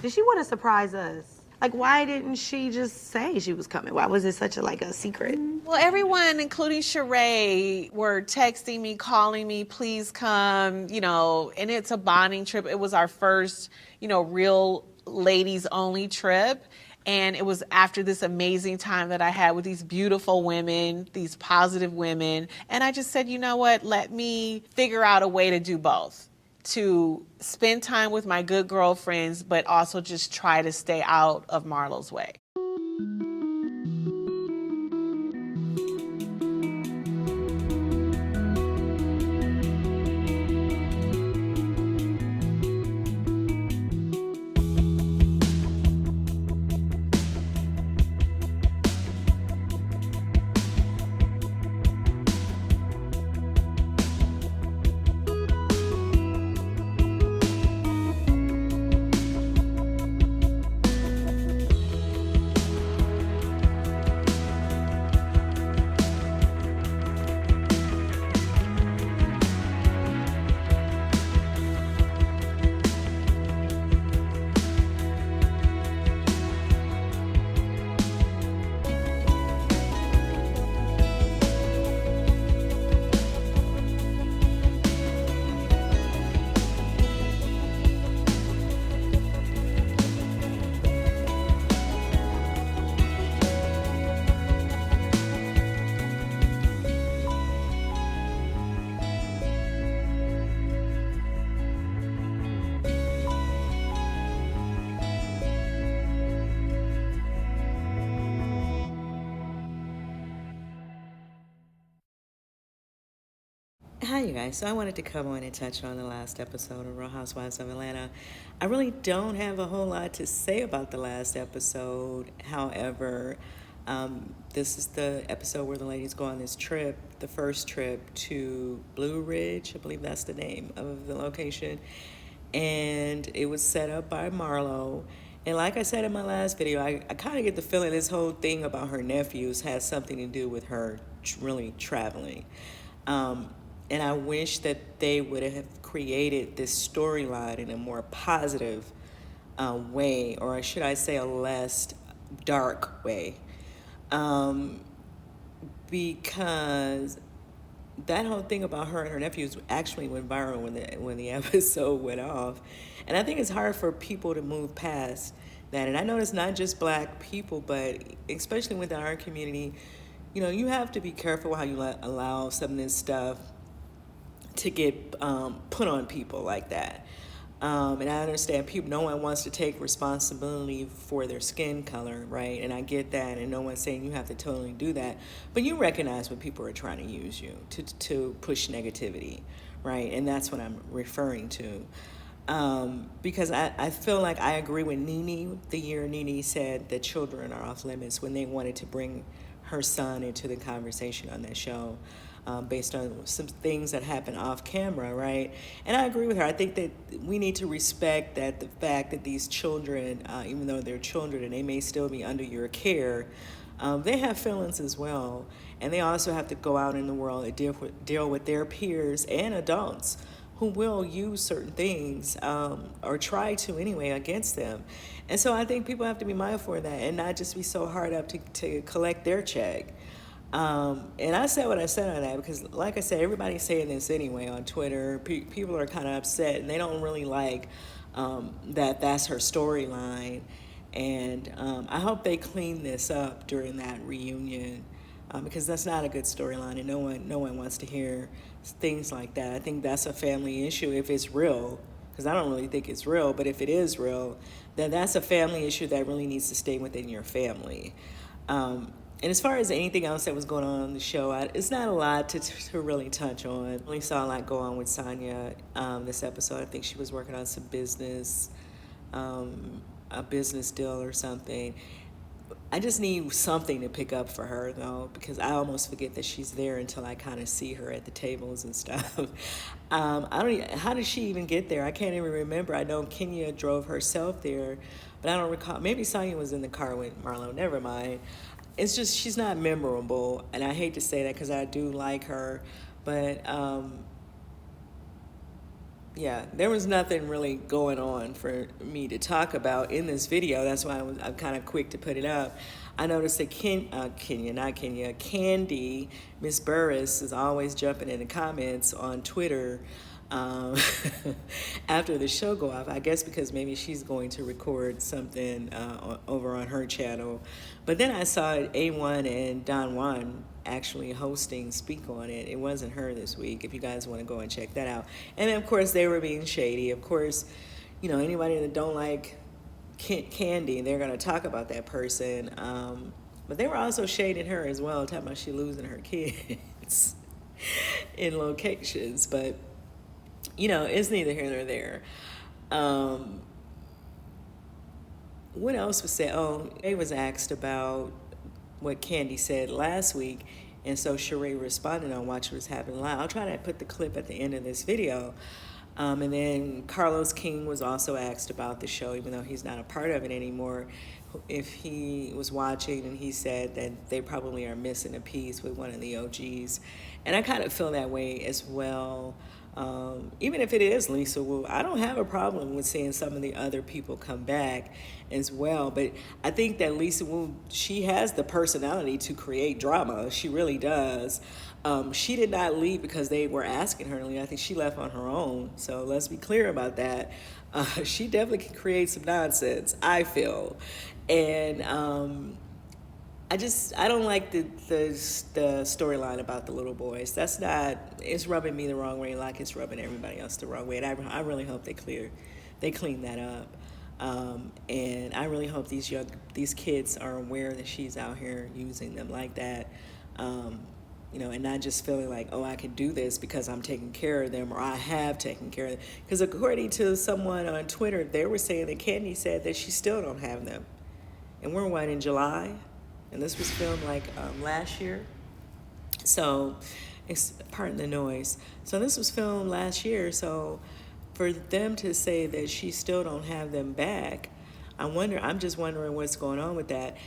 Did she want to surprise us? Like, why didn't she just say she was coming? Why was it such a secret? Well, everyone, including Sheree, were texting me, calling me, please come, and it's a bonding trip. It was our first, real ladies only trip. And it was after this amazing time that I had with these beautiful women, these positive women. And I just said, you know what, let me figure out a way to do both. To spend time with my good girlfriends, but also just try to stay out of Marlo's way. Hi, you guys. So I wanted to come on and touch on the last episode of Real Housewives of Atlanta. I really don't have a whole lot to say about the last episode. However, this is the episode where the ladies go on this trip, the first trip to Blue Ridge. I believe that's the name of the location. And it was set up by Marlo. And like I said in my last video, I kind of get the feeling this whole thing about her nephews has something to do with her really traveling. And I wish that they would have created this storyline in a more positive way, or should I say a less dark way. Because that whole thing about her and her nephews actually went viral when the episode went off. And I think it's hard for people to move past that. And I know it's not just black people, but especially within our community, you have to be careful how you allow some of this stuff to get put on people like that. And I understand no one wants to take responsibility for their skin color, right? And I get that, and no one's saying you have to totally do that. But you recognize when people are trying to use you to push negativity, right? And that's what I'm referring to. Because I feel like I agree with Nene, the year Nene said that children are off limits when they wanted to bring her son into the conversation on that show. Based on some things that happen off camera, right? And I agree with her. I think that we need to respect that the fact that these children, even though they're children and they may still be under your care, they have feelings as well. And they also have to go out in the world and deal with their peers and adults who will use certain things or try to anyway against them. And so I think people have to be mindful of that and not just be so hard up to collect their check. And I said what I said on that because, like I said, everybody's saying this anyway on Twitter. People are kind of upset, and they don't really like that's her storyline. And I hope they clean this up during that reunion because that's not a good storyline, and no one wants to hear things like that. I think that's a family issue if it's real, because I don't really think it's real. But if it is real, then that's a family issue that really needs to stay within your family. And as far as anything else that was going on the show, it's not a lot to really touch on. I only saw a lot go on with Sonya this episode. I think she was working on some business, a business deal or something. I just need something to pick up for her, though, because I almost forget that she's there until I kind of see her at the tables and stuff. How did she even get there? I can't even remember. I know Kenya drove herself there, but I don't recall. Maybe Sonya was in the car with Marlo. Never mind. It's just she's not memorable, and I hate to say that because I do like her, but Yeah, there was nothing really going on for me to talk about in this video. That's why I'm kind of quick to put it up. I noticed that Kandi, Miss Burris, is always jumping in the comments on Twitter um, after the show go off. I guess because maybe she's going to record something over on her channel. But then I saw A1 and Don Juan actually hosting speak on it. It wasn't her this week, if you guys want to go and check that out. And then, of course, they were being shady. Of course, you know, anybody that don't like Kandi, they're going to talk about that person. But they were also shading her as well, talking about she losing her kids in locations. But, you know, it's neither here nor there. What else was said? Oh, they was asked about what Kandi said last week, and so Sheree responded on Watch What's Happening Live. I'll try to put the clip at the end of this video. And then Carlos King was also asked about the show, even though he's not a part of it anymore, if he was watching, and he said that they probably are missing a piece with one of the OGs. And I kind of feel that way as well. Even if it is Lisa Wu, I don't have a problem with seeing some of the other people come back as well. But I think that Lisa Wu, she has the personality to create drama. She really does. She did not leave because they were asking her to leave. I think she left on her own. So let's be clear about that. She definitely can create some nonsense, I feel. And I don't like the storyline about the little boys. That's not, it's rubbing me the wrong way like it's rubbing everybody else the wrong way. And I really hope they clean that up. And I really hope these kids are aware that she's out here using them like that. You know, and not just feeling like, oh, I can do this because I'm taking care of them, or I have taken care of them. Because according to someone on Twitter, they were saying that Kandi said that she still don't have them. And we're in July? And this was filmed like last year. So, pardon the noise. So this was filmed last year. So for them to say that she still don't have them back, I'm just wondering what's going on with that.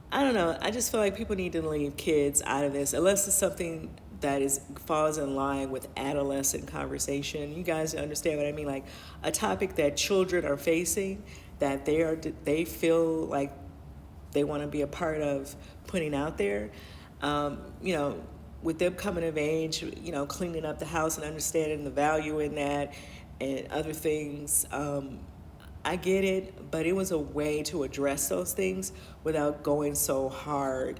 I don't know. I just feel like people need to leave kids out of this, unless it's something that falls in line with adolescent conversation. You guys understand what I mean? Like a topic that children are facing, that they feel like they want to be a part of putting out there. You know, with them coming of age, you know, cleaning up the house and understanding the value in that and other things. I get it, but it was a way to address those things without going so hard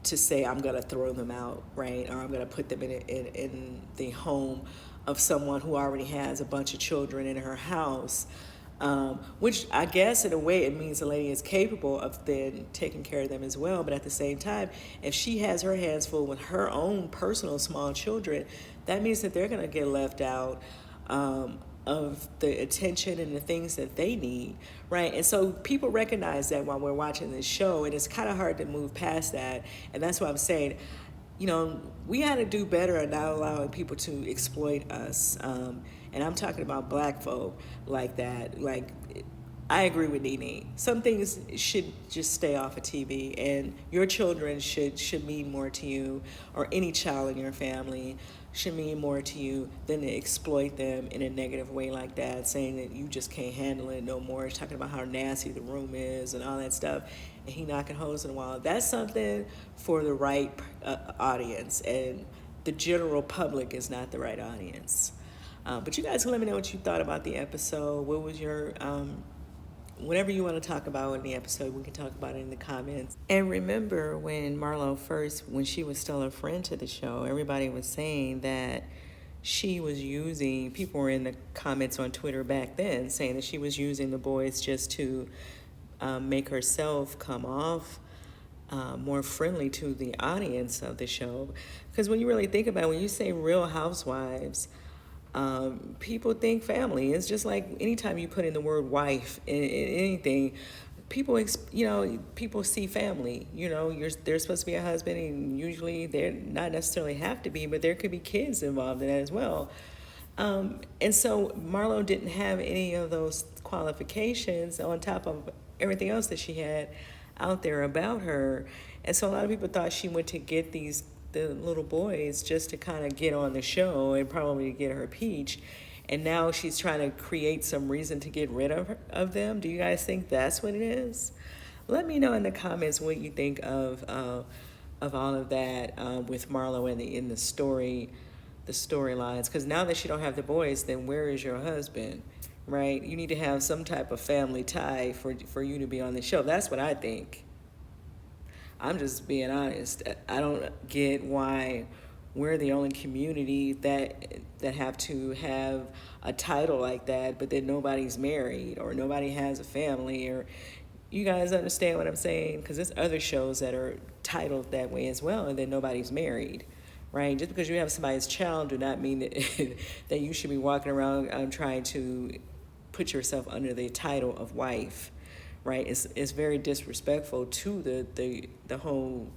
to say, I'm going to throw them out, right? Or I'm going to put them in the home of someone who already has a bunch of children in her house. Which I guess in a way it means the lady is capable of then taking care of them as well. But at the same time, if she has her hands full with her own personal small children, that means that they're going to get left out of the attention and the things that they need, right? And so people recognize that while we're watching this show, and it's kind of hard to move past that. And that's why I'm saying, you know, we got to do better at not allowing people to exploit us. And I'm talking about black folk like that. Like, I agree with Nene. Some things should just stay off of TV, and your children should mean more to you, or any child in your family should mean more to you than to exploit them in a negative way like that, saying that you just can't handle it no more. He's talking about how nasty the room is and all that stuff, and he knocking holes in the wall. That's something for the right audience, and the general public is not the right audience. But you guys let me know what you thought about the episode. What was your, whatever you want to talk about in the episode, we can talk about it in the comments. And remember when when she was still a friend to the show, everybody was saying that she was using, people were in the comments on Twitter back then saying that she was using the boys just to make herself come off more friendly to the audience of the show. Because when you really think about it, when you say Real Housewives, people think family. It's just like anytime you put in the word wife in anything, people see family. You know, there's supposed to be a husband, and usually they're not necessarily have to be, but there could be kids involved in that as well. And so Marlo didn't have any of those qualifications on top of everything else that she had out there about her. And so a lot of people thought she went to get the little boys just to kind of get on the show and probably get her peach. and now she's trying to create some reason to get rid of them. Do you guys think that's what it is? Let me know in the comments what you think of all of that with Marlo in the storylines. Because now that she don't have the boys, then where is your husband? Right? You need to have some type of family tie for you to be on the show. That's what I think. I'm just being honest. I don't get why we're the only community that have to have a title like that, but then nobody's married or nobody has a family. Or you guys understand what I'm saying? Because there's other shows that are titled that way as well, and then nobody's married. Right? Just because you have somebody's child do not mean that that you should be walking around trying to put yourself under the title of wife, right? It's very disrespectful to the whole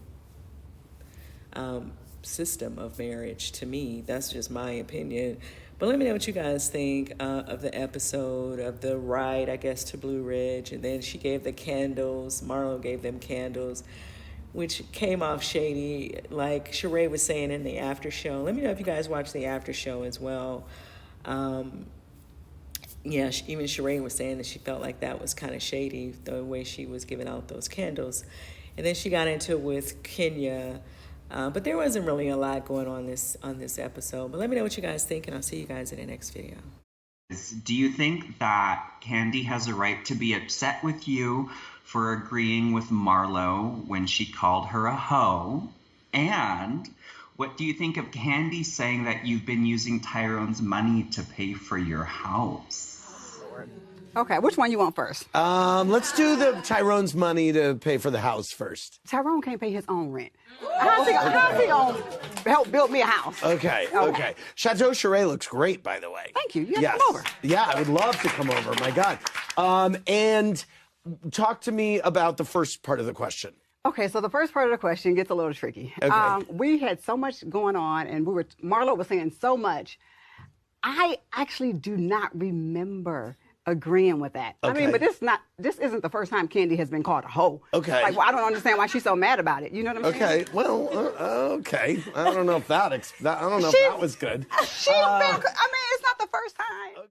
system of marriage. To me, that's just my opinion. But let me know what you guys think of the episode, of the ride, I guess, to Blue Ridge, and then she gave the candles. Marlo gave them candles, which came off shady, like Sheree was saying in the after show. Let me know if you guys watched the after show as well. Yeah, even Sheree was saying that she felt like that was kind of shady, the way she was giving out those candles. And then she got into it with Kenya, but there wasn't really a lot going on this episode. But let me know what you guys think, and I'll see you guys in the next video. Do you think that Kandi has a right to be upset with you for agreeing with Marlo when she called her a hoe? And what do you think of Kandi saying that you've been using Tyrone's money to pay for your house? Okay, which one you want first? Let's do the Tyrone's money to pay for the house first. Tyrone can't pay his own rent. How's he gonna help build me a house? Okay. Château Sheree looks great, by the way. Thank you. You have to come over. Yeah, I would love to come over. My God. And talk to me about the first part of the question. Okay, so the first part of the question gets a little tricky. Okay. We had so much going on, and Marlo was saying so much. I actually do not remember agreeing with that. Okay. I mean, but this isn't the first time Kandi has been called a hoe. Okay. Like, well, I don't understand why she's so mad about it. You know what I'm saying? Okay. Well, okay. I don't know if that was good. She's been, I mean, it's not the first time.